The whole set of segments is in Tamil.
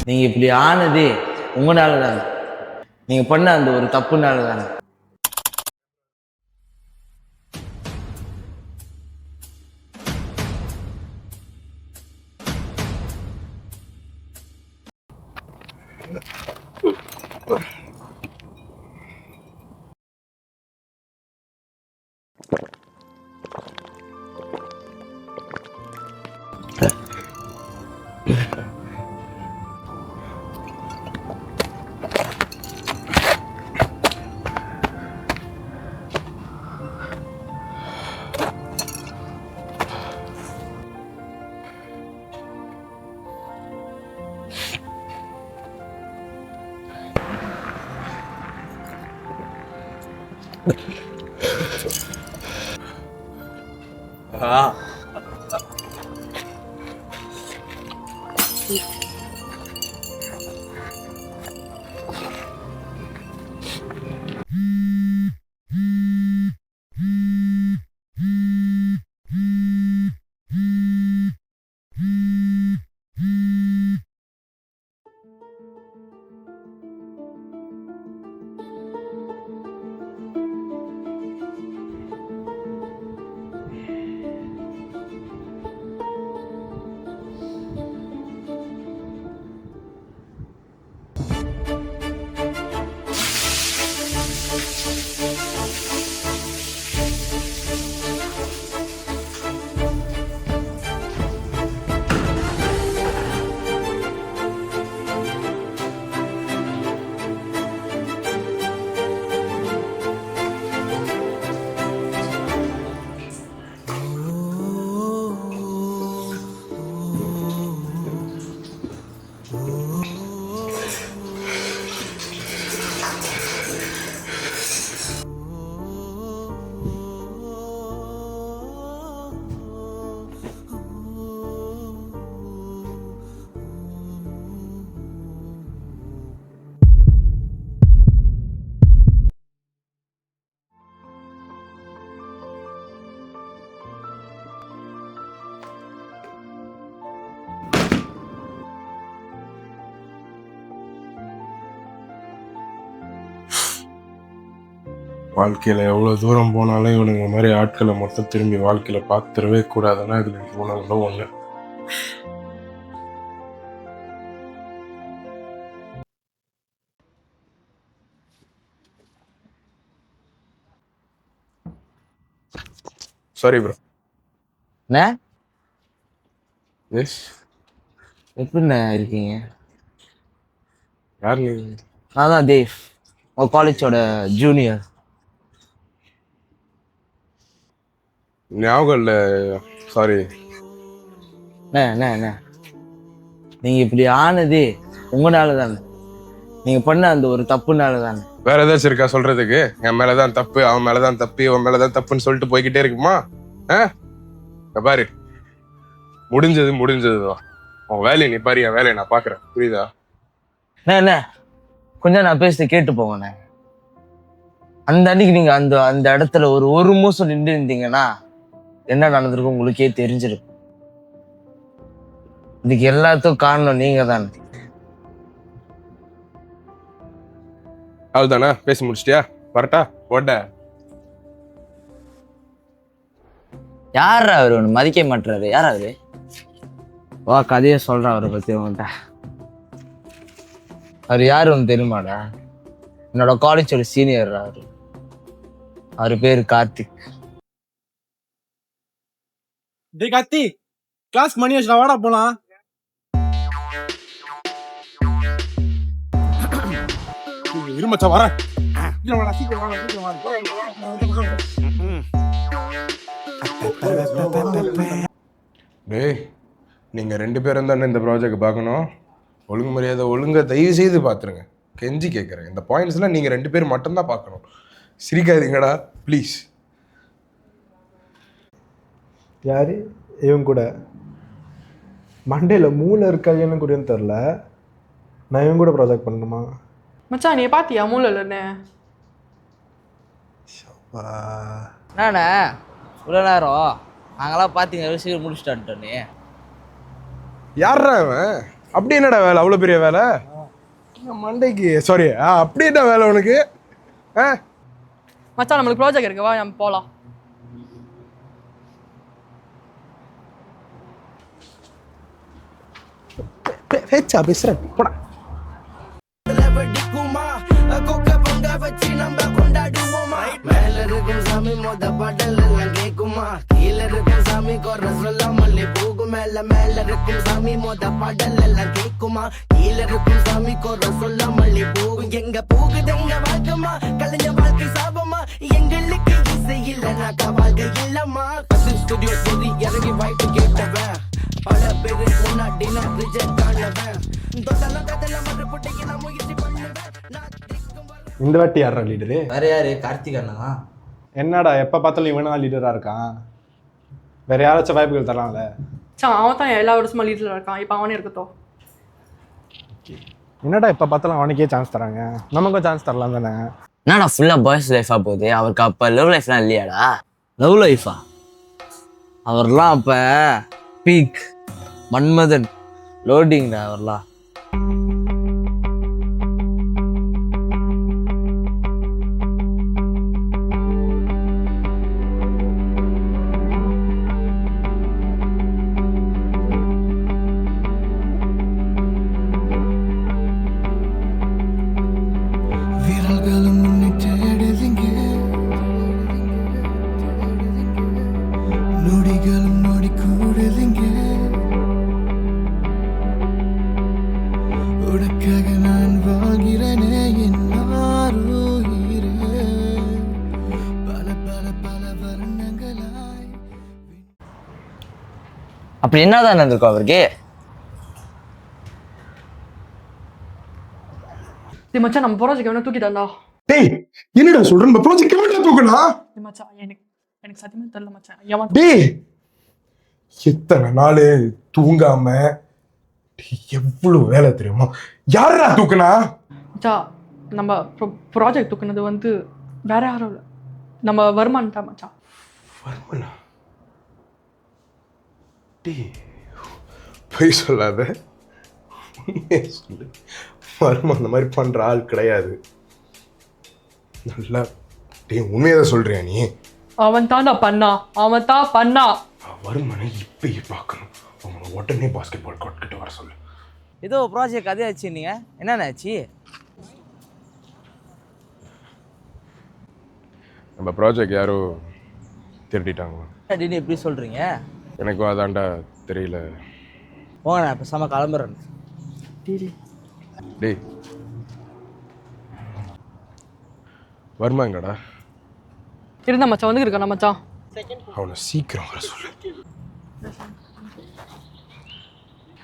நீங்க இப்படி ஆனதே உங்களால தானே. நீங்க பண்ண அந்த ஒரு தப்புனால தானே. வாழ்க்கையில் எவ்வளோ தூரம் போனாலும் இவனுங்க மாதிரி ஆட்களை மொத்தம் திரும்பி வாழ்க்கையில் பார்த்துடவே கூடாதுன்னா இதில் இவனுங்களும் ஒன்று. Sorry bro. என்ன எஸ், எப்படிண்ணே இருக்கீங்க? யார் நீ? நான் தான் தேவ், உங்கள் காலேஜோட ஜூனியர். ஞாபகம் இல்லை, சாரி. என்ன நீங்க இப்படி ஆனதே உங்களால தானே. நீங்க பண்ண அந்த ஒரு தப்புனால தானே. வேற ஏதாச்சும் இருக்கா சொல்றதுக்கு? என் மேலதான் தப்பு, அவன் மேலதான் தப்பு, இவன் மேலதான் தப்புன்னு சொல்லிட்டு போய்கிட்டே இருக்குமா? பாரு, முடிஞ்சதுதான். உன் வேலையை நீ பாரு, என் வேலையை நான் பாக்குறேன். புரியுதா? என்ன கொஞ்சம் நான் பேசுறது கேட்டு போங்கண்ணே. அந்த அன்னைக்கு நீங்க அந்த அந்த இடத்துல ஒரு மூசம் நின்று இருந்தீங்கன்னா என்ன நடந்திருக்கும் உங்களுக்கே தெரிஞ்சிருக்கும். இதுக்கு எல்லாத்துக்கும் காரணம் நீங்க தானே. அவ்வளவுதானா? பேசி முடிச்சிட்டியா? வரட்டா? போட்ட யார் அவரு? ஒன்று மதிக்க மாட்டுறாரு. யார் அவரு? வா, கதையை சொல்றேன் அவரை பத்தி உன்கிட்ட. அவர் யாரு ஒன்று தெரியுமாடா? என்னோட காலேஜோட சீனியர் அவரு. அவர் பேரு கார்த்திக். டேய் கார்த்தி, கிளாஸ் மணி வச்சுடா, வாடா போலாம். இருமச்சா வரேன். டேய், நீங்க 2 பேரும் தானே இந்த ப்ராஜெக்ட் பார்க்கணும். ஒழுங்கு மரியாதை ஒழுங்கா தயவு செய்து பார்த்துருங்க. கெஞ்சி கேட்குறேன். இந்த பாயிண்ட்ஸ்லாம் நீங்க 2 பேர் மட்டும்தான் பார்க்கணும். சிரிக்காதீங்கடா ப்ளீஸ். யாரு இவன் கூட மண்டேல மூளை இருக்கான்னு கூட தெரில. நான் இவன் கூட ப்ராஜெக்ட் பண்ணணுமா? மச்சான், நீ பாத்தியா மூளை இல்லைன்னு? என்னண்ணே இவ்வளோ நேரம் நாங்களாம் பார்த்தீங்க, சீக்கிரம் முடிச்சுட்டான்ட்டோன்னே. யாரா அவன்? அப்படி என்னடா வேலை, அவ்வளோ பெரிய வேலை மண்டைக்கு? சாரி, அப்படி என்ன வேலை உனக்கு? மச்சான் நம்மளுக்கு ப்ராஜெக்ட் இருக்கு, வா நம்ம போலாம். பேச்சா பேசுறேன் போடா. மேல இருக்கும் சாமி மொத பாடல் எல்லாம் கேக்குமா, கீழ இருக்கும் சாமி குறை சொல்லாமலே போகும். மேல மேல இருக்கும் சாமி மொத பாடல் எல்லாம் கேக்குமா, கீழ இருக்கும் சாமி குறை சொல்லாமலே போகும். எங்க போகுது எங்க வாழ்க்கமா, கலைஞ வாழ்க்கை சாபமா, எங்களுக்கு இசை இல்லைனாக்கா வாழ்க்கை இல்லம்மா. ஸ்டுடியோ போது இறங்கி வாய்ப்பு கேட்டவன், பல பேரு முன்னாடி நான் ரிஜெக்ட் ஆனவன். தொட்டெல்லாம் கதெல்லாம் மறு புட்டைக்கு நான் முயற்சி பண்ணுவேன். இந்த வாட்டி யாரா லீடரு? வேற யாரு? கார்த்திக் அண்ணா. என்னடா எப்போ பார்த்தாலும் இவனா லீடராக இருக்கான்? வேற யாராச்சும் வாய்ப்புகள் தரலாம்ல? மச்சான் அவன் தான் எல்லா வருஷமா லீடர்ல இருக்கான், இப்போ அவனே இருக்கட்டும். என்னடா எப்போ பார்த்தாலும் அவனுக்கே சான்ஸ் தராங்க, நமக்கும் சான்ஸ் தரலாம் தானே? என்னடா ஃபுல்லா பாய்ஸ் லைஃபா போகுது? அவருக்கு அப்ப லவ் லைஃப்லாம் இல்லையாடா? லவ் லைஃபா? அவர்லாம் அப்ப பீக் மன்மதன் லோடிங்டா அவர்லாம். விரல்களும் உன்னை தேடுதுங்க, நொடிகளும் நொடி கூடுதுங்க, உனக்காக நான் வாழ்கிறேனே என்னாரே, பல பல பல வர்ணங்களாய். அப்படி என்னதான் நடந்திருக்கும் அவருக்கு? மச்சான் நம்ம ப்ராஜெக்ட் வேணா தூக்கி தந்தா. டேய் என்னடா சொல்ற? நம்ம ப்ராஜெக்ட் எவ்வளவு தூக்கணும்? மச்சான் எனக்கு சத்தியமா தெரியல மச்சான். ஏமா டேய் எத்தனை நாள் தூங்காம எவ்வளவு வேலை தெரியுமா? யாரா தூக்குனா? மச்சான் நம்ம ப்ராஜெக்ட் தூக்குனது வந்து வேற யாரும் இல்லை, நம்ம வருமான் தான் மச்சான். வருமனா? டேய் பொய் சொல்லாத, உண்மையை சொல்லு. வருமன் அந்த மாதிரி பண்ற ஆள் கிடையாது. நல்லா டேய் உண்மையை தான் சொல்றியா நீ? அவன் தான் பண்ணா. வருமனை இப்பயே பார்க்கணும். அவனை உடனே பாஸ்கெட் பால் கோர்ட் கிட்ட வர சொல்லு. ஏதோ ப்ராஜெக்ட் அதே ஆச்சு. நீங்க என்னென்ன ஆச்சு? நம்ம ப்ராஜெக்ட் யாரோ திருடிட்டாங்க. அப்படின்னு எப்படி சொல்றீங்க? எனக்கும் அதான்டா தெரியல. போங்க, நான் பேசாம கிளம்புறேன். டேய் வருமா எங்கடா? இருந்தா மச்சான் வந்து இருக்கான மச்சான். அவனை சீக்கிரம் வர சொல்லு.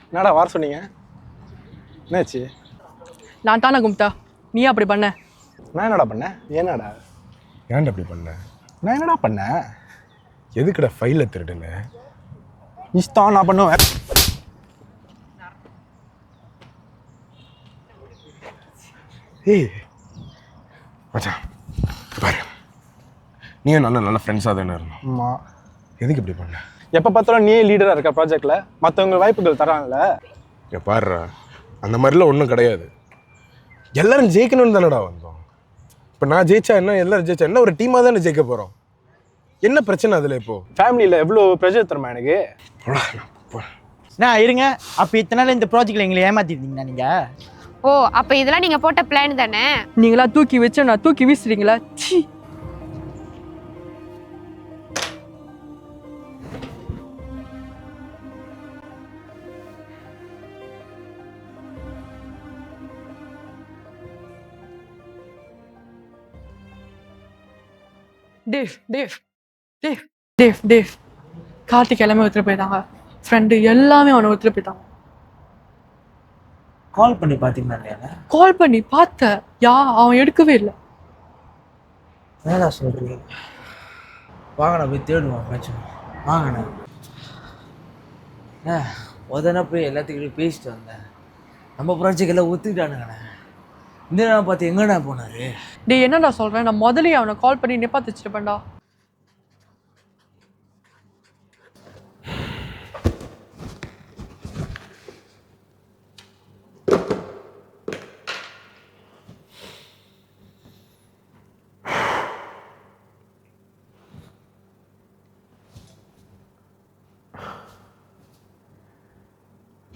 என்னடா வர சொன்னீங்க? என்னாச்சு? நான் தானே கும்பிட்டா, நீ அப்படி பண்ண. நான் என்னடா பண்ணேன்? ஏன்னாடா ஏன்டா அப்படி பண்ண? நான் என்னடா பண்ணேன்? எதுக்குடா ஃபைலை திருடுன? இஷ்டம் நான் பண்ணுவேன். ஏய் மச்சான் பாரு, நீயும் நல்ல நல்ல ஃப்ரெண்ட்ஸாக தானே இருந்தோம். ஆமாம். எதுக்கு இப்படி பண்ண? எப்போ பார்த்தாலும் நீயே லீடராக இருக்க ப்ராஜெக்டில், மற்றவங்க வாய்ப்புகள் தராங்கல்ல? இங்கே பாருடா, அந்த மாதிரிலாம் ஒன்றும் கிடையாது. எல்லாரும் ஜெயிக்கணும்னு தானடா வந்தோம். இப்போ நான் ஜெயிச்சா என்ன, எல்லாரும் ஜெயிச்சா என்ன, ஒரு டீமாக தானே ஜெயிக்க போகிறோம். என்ன பிரச்சனை அதில் இப்போ? ஃபேமிலியில் எவ்வளோ ப்ரெஷர் தருமா எனக்கு? நான் இருங்க. அப்போ இத்தனை நாள் இந்த ப்ராஜெக்டில் எங்களை ஏமாத்திருந்தீங்களா நீங்கள்? ஓ, அப்ப இதெல்லாம் நீங்க போட்ட பிளான் தானே? நீங்களா தூக்கி வச்சு நான் தூக்கி வீசுறீங்களா? சி. டேவ் கார்த்திக் எல்லாமே ஒருத்தர் போயிட்டாங்க, ஃப்ரெண்டு எல்லாமே அவனை ஒருத்தர் போயிட்டாங்க. கால் பண்ணி பாத்தீங்களா இல்லையா? கால் பண்ணி பார்த்த, அவன் எடுக்கவே இல்லை. என்னடா சொல்றீங்க? வாங்கண்ணா போய் தேடுவோம் பிரச்சனை. வாங்கண்ணா. உடனே போய் எல்லாத்துக்கிட்டையும் பேசிட்டு வந்தேன். நம்ம ப்ராஜெக்ட் எல்லாம் ஒத்துக்கிட்டானுங்கண்ணே. இந்த நான் பார்த்து எங்கண்ணா போனாரு? டேய் என்னடா சொல்றேன், நான் முதலே அவனை கால் பண்ணி நிப்பாத்து வச்சுருப்பேன்டா.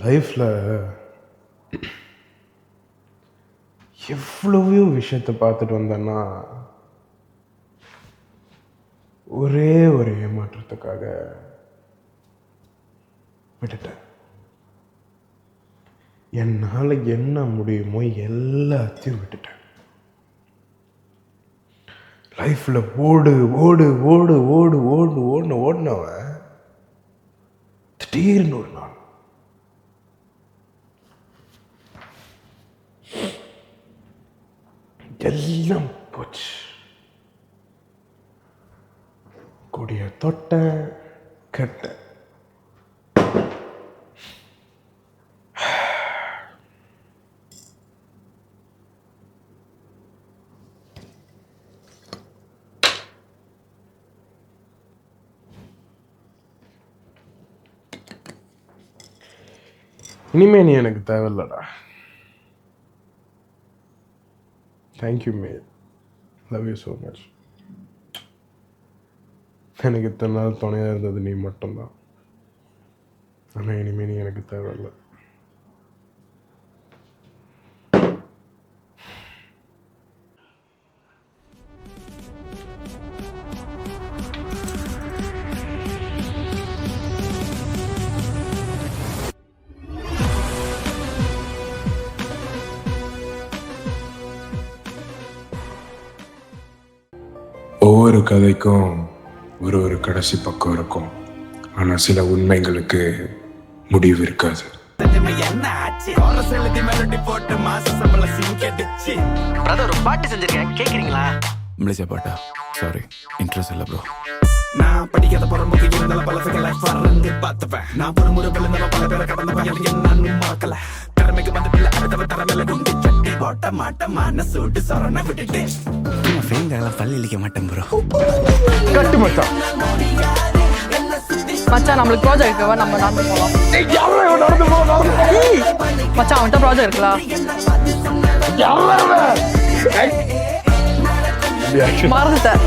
லைஃப்பில் எவ்வளவோ விஷயத்தை பார்த்துட்டு வந்தேன்னா ஒரே ஒரு ஏமாற்றத்துக்காக விட்டுட்டேன். என்னால் என்ன முடியுமோ எல்லாத்தையும் விட்டுட்டேன். லைஃப்பில் ஓடு ஓடு ஓடு ஓடு ஓடு ஓடுன ஓடினவன் திடீர்னு ஒரு நாள் எல்லாம் போச்சு. கொடிய தொட்ட கெட்ட இனிமே நீ எனக்கு தேவையில்லடா. Thank you mate, love you so much. எனக்கு இத்தனை நாள் துணையாக இருந்தது நீ மட்டும்தான். ஆனால் இனிமேல் நீ எனக்கு தேவையில்லை. ஒவ்வொரு கதைக்கும் ஒரு கடைசி பக்கம் இருக்கும். ஆனால் சில உண்மைகளுக்கு முடிவு இருக்காது. ஒரு பாட்டு செஞ்சிருக்கேன், கேக்குறீங்களா? மலேசியா பாட்டா? சாரி, இன்ட்ரெஸ்ட் இல்லை ப்ரோ. நான் படிக்காத புறம்புக்கு இருந்தால பலசுகளை பறந்து பார்த்துப்பேன். நான் ஒரு முறை விழுந்தவ பல பேரை கடந்தவன் நான் மறக்கல. திறமைக்கு வந்து பிள்ளை அடுத்தவ தரமையில குண்டி சட்டி போட்ட மாட்ட மனசூட்டு சொரண விட்டுட்டு ஃப்ரெண்ட்கெல்லாம் பள்ளி இழிக்க மாட்டேன் ப்ரோ. கட்டு மச்சான். மச்சான் நம்மளுக்கு ப்ராஜெக்ட் இருக்கவா, நம்ம நடந்து போகலாம். மச்சான் அவன்கிட்ட ப்ராஜெக்ட் இருக்கலாம். மறந்துட்டேன்.